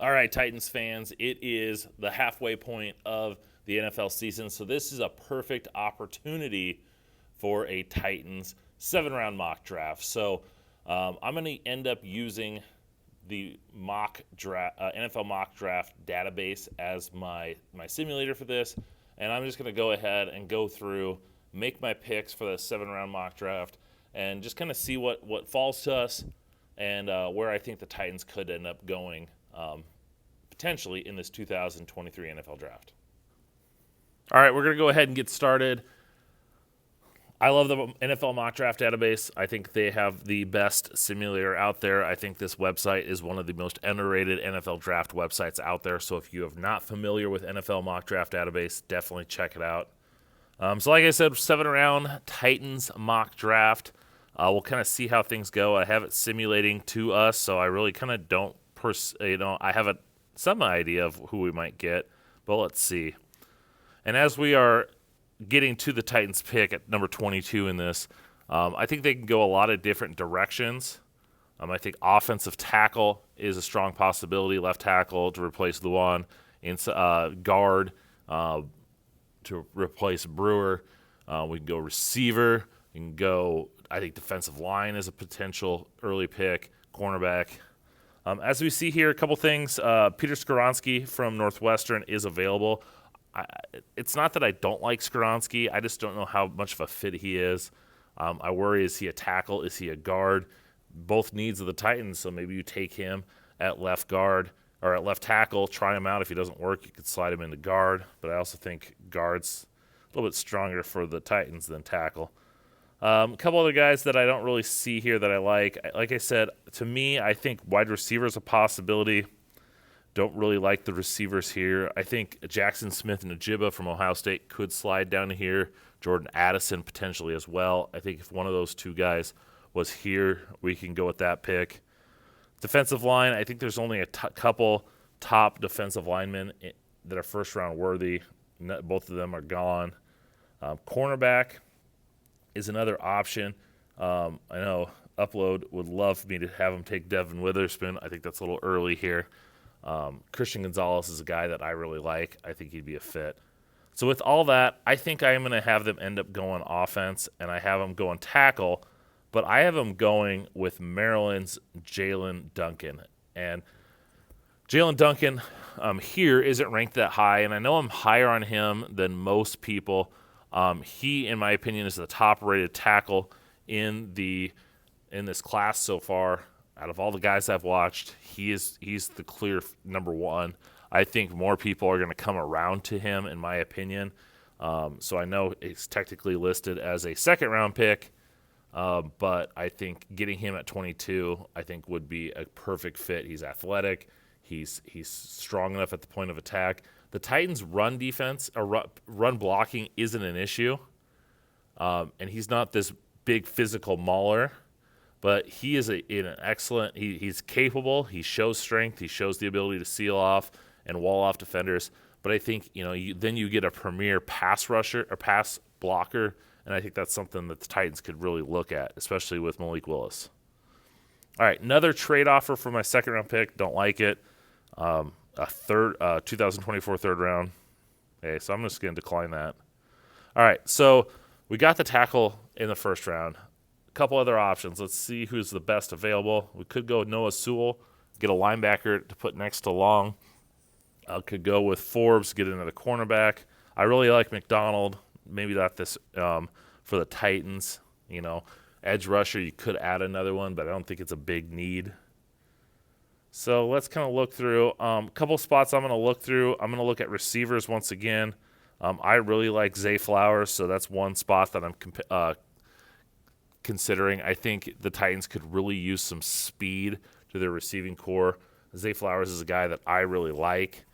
All right, Titans fans, it is the halfway point of the NFL season, so this is a perfect opportunity for a Titans 7-round mock draft. So I'm going to end up using the mock draft, NFL mock draft database as my simulator for this, and I'm just going to go ahead and go through, make my picks for the 7-round mock draft, and just kind of see what falls to us and where I think the Titans could end up going potentially in this 2023 NFL draft. All right, we're going to go ahead and get started. I love the NFL mock draft database. I think they have the best simulator out there. I think this website is one of the most underrated NFL draft websites out there. So if you are not familiar with NFL mock draft database, definitely check it out. So like I said, 7-round Titans mock draft. We'll kind of see how things go. I have it simulating to us, so I really kind of don't, I have some idea of who we might get, but let's see. And as we are getting to the Titans pick at number 22 in this, I think they can go a lot of different directions. I think offensive tackle is a strong possibility, left tackle to replace Luan, guard to replace Brewer. We can go receiver. We can go, I think defensive line is a potential early pick, cornerback. As we see here, a couple things. Peter Skoronski from Northwestern is available. It's not that I don't like Skoronski. I just don't know how much of a fit he is. I worry, is he a tackle? Is he a guard? Both needs of the Titans, so maybe you take him at left guard or at left tackle, try him out. If he doesn't work, you could slide him into guard. But I also think guard's a little bit stronger for the Titans than tackle. A couple other guys that I don't really see here that I like. Like I said, to me, I think wide receiver is a possibility. Don't really like the receivers here. I think Jackson Smith-Njigba from Ohio State could slide down to here. Jordan Addison potentially as well. I think if one of those two guys was here, we can go with that pick. Defensive line, I think there's only a couple top defensive linemen that are first-round worthy. Both of them are gone. Cornerback is another option. I know Upload would love me to have him take Devin Witherspoon. I think that's a little early here. Christian Gonzalez is a guy that I really like. I think he'd be a fit. So with all that, I think I'm going to have them end up going offense, and I have them going tackle, but I have them going with Maryland's Jaelyn Duncan. And Jaelyn Duncan here isn't ranked that high, and I know I'm higher on him than most people. He, in my opinion, is the top-rated tackle in this class so far. Out of all the guys I've watched, he's the clear number one. I think more people are going to come around to him, in my opinion. So I know it's technically listed as a second-round pick, but I think getting him at 22, I think would be a perfect fit. He's athletic. He's strong enough at the point of attack. The Titans' run defense, or run blocking, isn't an issue, and he's not this big physical mauler. But he is an excellent. He's capable. He shows strength. He shows the ability to seal off and wall off defenders. But I think then you get a premier pass rusher or pass blocker, and I think that's something that the Titans could really look at, especially with Malik Willis. All right, another trade offer for my second-round pick. Don't like it. A 2024 third round. Okay, so I'm just going to decline that. All right, so we got the tackle in the first round. A couple other options. Let's see who's the best available. We could go with Noah Sewell, get a linebacker to put next to Long. I could go with Forbes, get another cornerback. I really like McDonald. Maybe not this for the Titans. Edge rusher, you could add another one, but I don't think it's a big need. So let's kind of look through a couple spots I'm going to look through. I'm going to look at receivers once again. I really like Zay Flowers, so that's one spot that I'm considering. I think the Titans could really use some speed to their receiving core. Zay Flowers is a guy that I really like.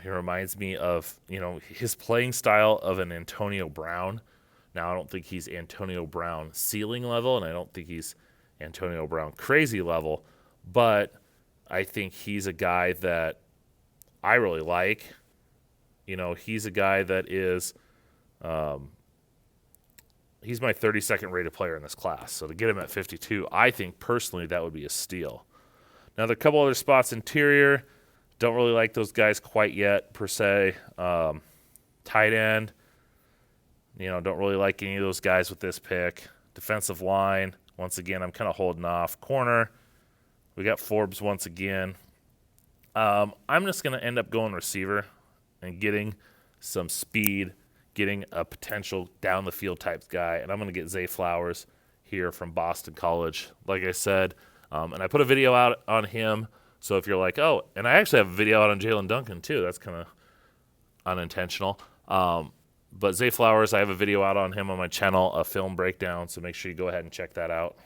He reminds me of, his playing style of an Antonio Brown. Now, I don't think he's Antonio Brown ceiling level, and I don't think he's Antonio Brown crazy level, but I think he's a guy that I really like. He's a guy that is he's my 32nd rated player in this class. So to get him at 52, I think personally that would be a steal. Now, there are a couple other spots. Interior, Don't really like those guys quite yet, per se. Tight end, don't really like any of those guys with this pick. Defensive line, once again, I'm kind of holding off. Corner, we got Forbes once again. I'm just going to end up going receiver and getting some speed, getting a potential down the field type guy, and I'm going to get Zay Flowers here from Boston College. Like I said, and I put a video out on him. So if you're like, oh, and I actually have a video out on Jalen Duncan too. That's kind of unintentional. But Zay Flowers, I have a video out on him on my channel, a film breakdown. So make sure you go ahead and check that out.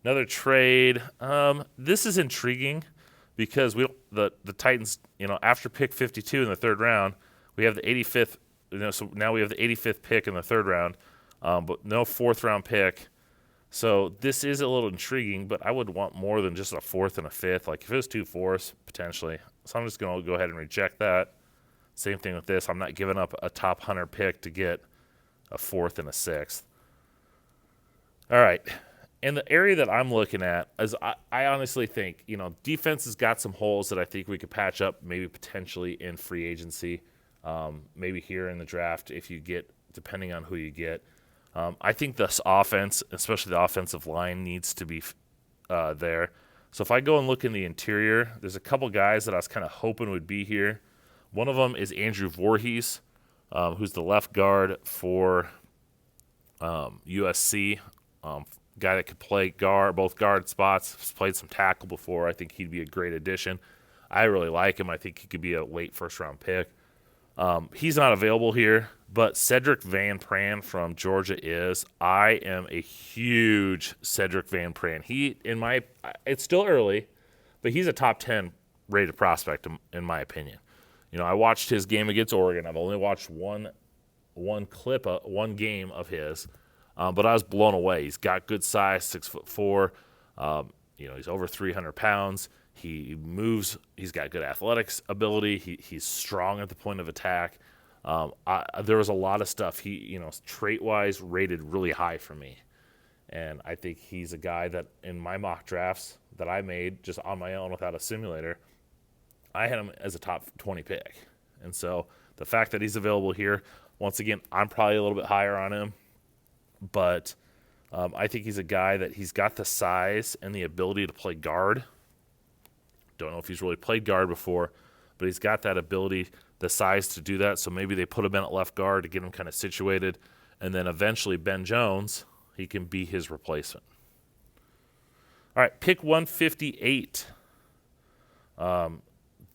Another trade. This is intriguing because the Titans, after pick 52 in the third round, we have the 85th. So now we have the 85th pick in the third round, but no fourth round pick. So this is a little intriguing, but I would want more than just a fourth and a fifth. Like if it was 2 fourths, potentially. So I'm just going to go ahead and reject that. Same thing with this. I'm not giving up a top 100 pick to get a fourth and a sixth. All right. And the area that I'm looking at is I honestly think, defense has got some holes that I think we could patch up, maybe potentially in free agency, maybe here in the draft if you get, depending on who you get. I think this offense, especially the offensive line, needs to be there. So if I go and look in the interior, there's a couple guys that I was kind of hoping would be here. One of them is Andrew Voorhees, who's the left guard for USC. Guy that could play both guard spots. He's played some tackle before. I think he'd be a great addition. I really like him. I think he could be a late first-round pick. He's not available here, but Cedric Van Pran from Georgia is. I am a huge Cedric Van Pran. It's still early, but he's a top 10 rated prospect in my opinion. I watched his game against Oregon. I've only watched one game of his, but I was blown away. He's got good size, 6'4". He's over 300 pounds. He moves. He's got good athletics ability. He's strong at the point of attack. There was a lot of stuff. He, trait-wise, rated really high for me. And I think he's a guy that in my mock drafts that I made just on my own without a simulator, I had him as a top 20 pick. And so the fact that he's available here, once again, I'm probably a little bit higher on him. But I think he's a guy that he's got the size and the ability to play guard. Don't know if he's really played guard before, but he's got that ability, the size to do that. So maybe they put him in at left guard to get him kind of situated. And then eventually Ben Jones, he can be his replacement. All right, pick 158.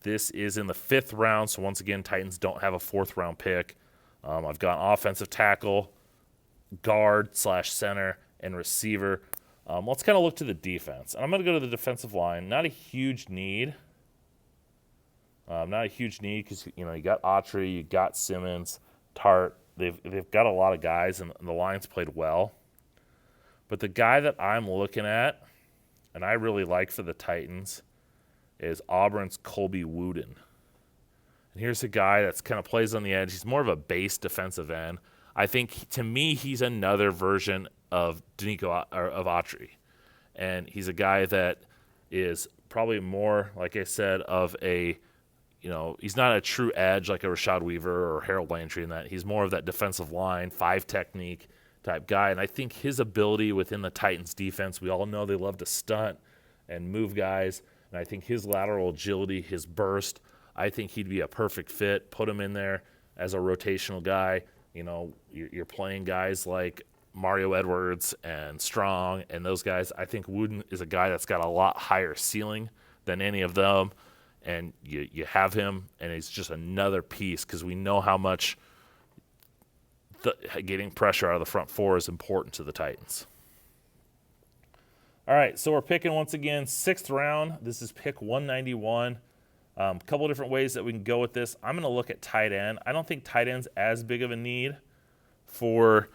This is in the 5th round. So once again, Titans don't have a 4th round pick. I've got offensive tackle, guard/center, and receiver. Let's kind of look to the defense. And I'm going to go to the defensive line. Not a huge need. Because, you got Autry, you got Simmons, Tart. They've got a lot of guys, and the line's played well. But the guy that I'm looking at, and I really like for the Titans, is Auburn's Colby Wooden. And here's a guy that's kind of plays on the edge. He's more of a base defensive end. I think, to me, he's another version of of Autry. And he's a guy that is probably more, like I said, of a, he's not a true edge like a Rashad Weaver or Harold Landry in that. He's more of that defensive line, 5 technique type guy. And I think his ability within the Titans defense, we all know they love to stunt and move guys. And I think his lateral agility, his burst, I think he'd be a perfect fit. Put him in there as a rotational guy. You're playing guys like Mario Edwards and Strong and those guys. I think Wooden is a guy that's got a lot higher ceiling than any of them. And you have him, and he's just another piece because we know how much getting pressure out of the front 4 is important to the Titans. All right, so we're picking once again 6th round. This is pick 191. A couple different ways that we can go with this. I'm going to look at tight end. I don't think tight end's as big of a need for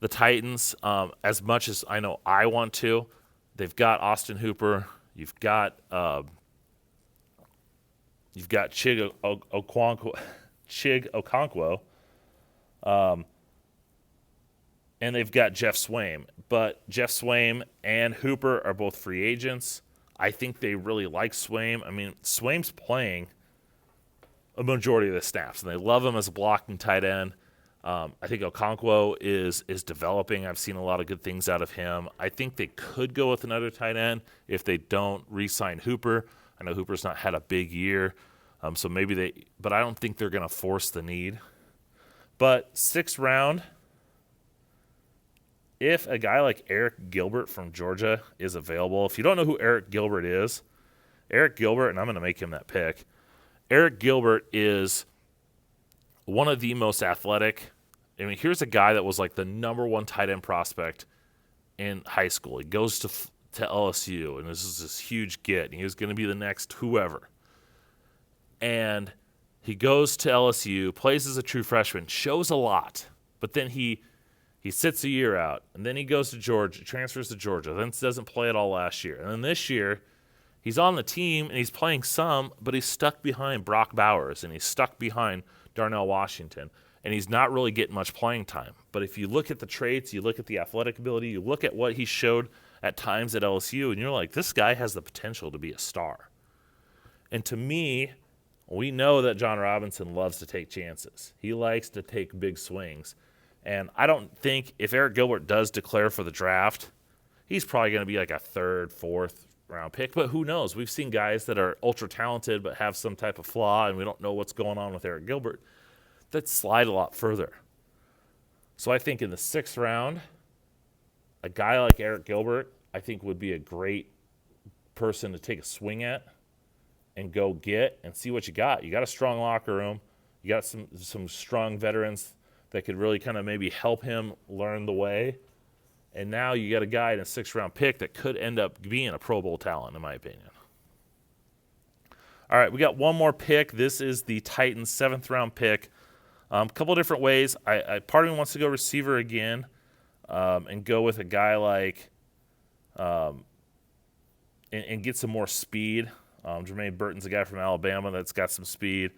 the Titans as much as I know I want to. They've got Austin Hooper. You've got Chig Okonkwo. And they've got Jeff Swaim. But Jeff Swaim and Hooper are both free agents. I think they really like Swaim. I mean, Swaim's playing a majority of the snaps, and they love him as a blocking tight end. I think Okonkwo is developing. I've seen a lot of good things out of him. I think they could go with another tight end if they don't re-sign Hooper. I know Hooper's not had a big year, so maybe but I don't think they're going to force the need. But 6th round, if a guy like Eric Gilbert from Georgia is available, if you don't know who Eric Gilbert is, Eric Gilbert, and I'm going to make him that pick, Eric Gilbert is one of the most athletic. I mean, here's a guy that was like the number 1 tight end prospect in high school. He goes to LSU, and this is this huge get. And he was going to be the next whoever. And he goes to LSU, plays as a true freshman, shows a lot, but then he sits a year out, and then he goes to Georgia, transfers to Georgia, then doesn't play at all last year. And then this year, he's on the team, and he's playing some, but he's stuck behind Brock Bowers, and he's stuck behind Darnell Washington, and he's not really getting much playing time. But if you look at the traits, you look at the athletic ability, you look at what he showed at times at LSU, and you're like, this guy has the potential to be a star. And to me, we know that John Robinson loves to take chances. He likes to take big swings. And I don't think if Eric Gilbert does declare for the draft, he's probably going to be like a 3rd, 4th round pick. But who knows? We've seen guys that are ultra talented but have some type of flaw, and we don't know what's going on with Eric Gilbert, that slide a lot further. So I think in the 6th round, a guy like Eric Gilbert, I think would be a great person to take a swing at and go get and see what you got. You got a strong locker room. You got some strong veterans that could really kind of maybe help him learn the way. And now you got a guy in a 6th round pick that could end up being a Pro Bowl talent, in my opinion. All right, we got one more pick. This is the Titans' 7th round pick. A couple different ways. Part of me wants to go receiver again and go with a guy like and get some more speed. Jermaine Burton's a guy from Alabama that's got some speed.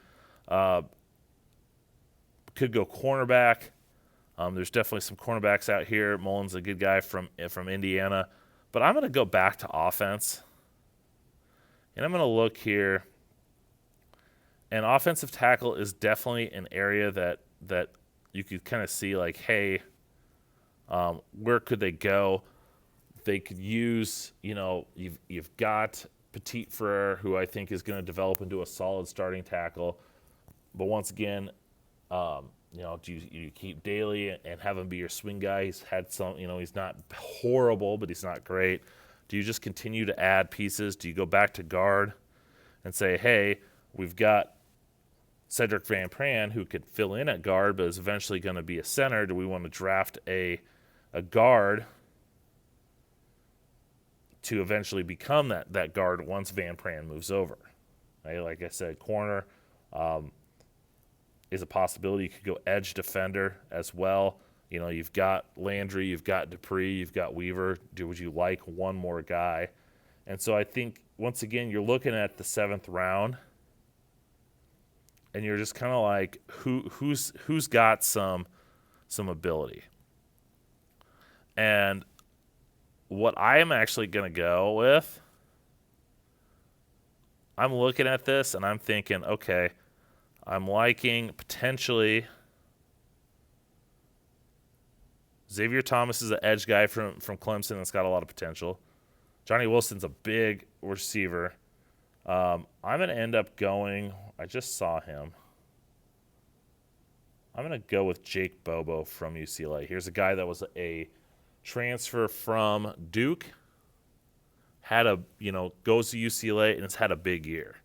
Could go cornerback. There's definitely some cornerbacks out here. Mullen's a good guy from Indiana. But I'm going to go back to offense. And I'm going to look here. And offensive tackle is definitely an area that you could kind of see like, hey, where could they go? They could use, you've got Petit Frere, who I think is going to develop into a solid starting tackle. But once again, do you keep Daly and have him be your swing guy? He's had some, he's not horrible, but he's not great. Do you just continue to add pieces? Do you go back to guard and say, hey, we've got Cedric Van Pran who could fill in at guard but is eventually going to be a center? Do we want to draft a guard to eventually become that guard once Van Pran moves over? Right? Like I said, corner is a possibility. You could go edge defender as well. You've got Landry, you've got Dupree, you've got Weaver. Would you like one more guy? And so I think, once again, you're looking at the 7th round, and you're just kind of like, who's got some ability? And what I am actually going to go with, I'm looking at this, and I'm thinking, okay, I'm liking potentially Xavier Thomas is an edge guy from Clemson that's got a lot of potential. Johnny Wilson's a big receiver. I'm going to end up going – I just saw him. I'm going to go with Jake Bobo from UCLA. Here's a guy that was a transfer from Duke, goes to UCLA, and has had a big year.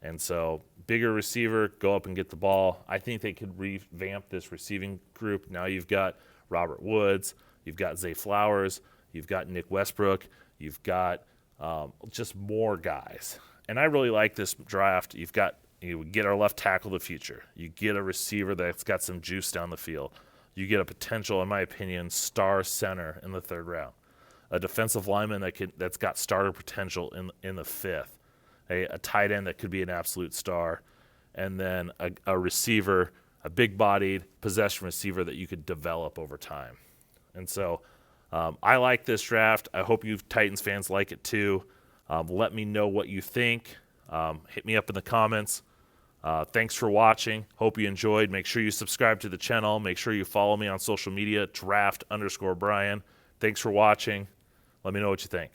And so bigger receiver, go up and get the ball. I think they could revamp this receiving group. Now you've got Robert Woods, you've got Zay Flowers, you've got Nick Westbrook, you've got just more guys. And I really like this draft. You get our left tackle of the future. You get a receiver that's got some juice down the field. You get a potential, in my opinion, star center in the 3rd round. A defensive lineman that's got starter potential in the 5th. A tight end that could be an absolute star, and then a receiver, a big-bodied possession receiver that you could develop over time. And so I like this draft. I hope you Titans fans like it too. Let me know what you think. Hit me up in the comments. Thanks for watching. Hope you enjoyed. Make sure you subscribe to the channel. Make sure you follow me on social media, draft_Brian. Thanks for watching. Let me know what you think.